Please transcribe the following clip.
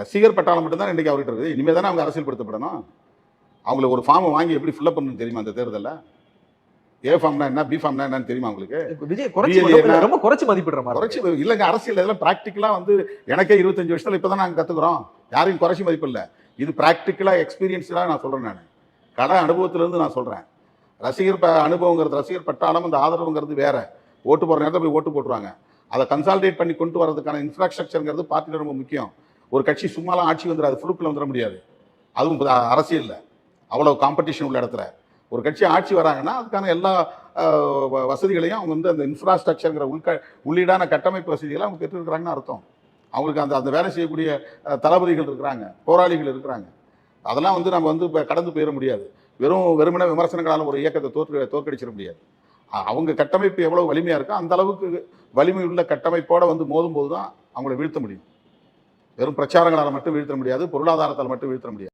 ரசிகர் பட்டாளம் மட்டும்தான் இன்றைக்கி அவர்கிட்ட இருக்குது. இனிமேல் தானே அவங்க அரசியல்படுத்தப்படணும். அவங்களுக்கு ஒரு ஃபார்மை வாங்கி எப்படி ஃபில்அப் பண்ணணும்னு தெரியுமா அந்த தேர்தலில்? ஏ ஃபார்ம்னா என்ன, பி ஃபார்ம்னா என்னன்னு தெரியுமா உங்களுக்கு? விஜய் ரொம்ப குறைச்சி மதிப்பிடுற மாதிரி. குறைச்சி இல்லைங்க, அரசியல் இதெல்லாம் ப்ராக்டிக்கலாக வந்து எனக்கே 25 வருஷத்தில் இப்போ தான் நாங்கள் கற்றுக்குறோம். யாரையும் குறைச்சி மதிப்பு இல்லை. இது ப்ராக்டிக்கலாக எக்ஸ்பீரியன்ஸ்லாம் நான் சொல்கிறேன். நான் கடை அனுபவத்திலேருந்து நான் சொல்கிறேன். ரசிகர் அனுபவங்கிறது, ரசிகர் பட்டாளம், அந்த ஆதரவுங்கிறது வேற. ஓட்டு போடுற நேரத்தில் போய் ஓட்டு போட்டுருவாங்க. அதை கன்சால்டேட் பண்ணி கொண்டு வரதுக்கான இன்ஃப்ராஸ்ட்ரக்சருங்கிறது பார்ட்டியில் ரொம்ப முக்கியம். ஒரு கட்சி சும்மாலாம் ஆட்சி வந்துடாது, ஃபுல்லுக்குள்ள வந்துட முடியாது. அதுவும் அரசியலில் அவ்வளோ காம்படிஷன் உள்ள இடத்துல ஒரு கட்சி ஆட்சி வராங்கன்னா அதுக்கான எல்லா வசதிகளையும் அவங்க வந்து அந்த இன்ஃப்ராஸ்ட்ரக்சருங்கிற உள்ளீடான கட்டமைப்பு வசதிகளை அவங்க பெற்றுருக்கிறாங்கன்னு அர்த்தம். அவங்களுக்கு அந்த வேலை செய்யக்கூடிய தளபதிகள் இருக்கிறாங்க, போராளிகள் இருக்கிறாங்க. அதெல்லாம் வந்து நம்ம வந்து கடந்து போயிட முடியாது. வெறுமனே விமர்சனங்களால் ஒரு இயக்கத்தை தோற்கடிச்சிட முடியாது. அவங்க கட்டமைப்பு எவ்வளவு வலிமையாக இருக்கோ அந்த அளவுக்கு வலிமை உள்ள கட்டமைப்போடு வந்து மோதும் போது தான் அவங்கள வீழ்த்த முடியும். வெறும் பிரச்சாரங்களால் மட்டும் வீழ்த்த முடியாது, பொருளாதாரத்தால் மட்டும் வீழ்த்த முடியாது.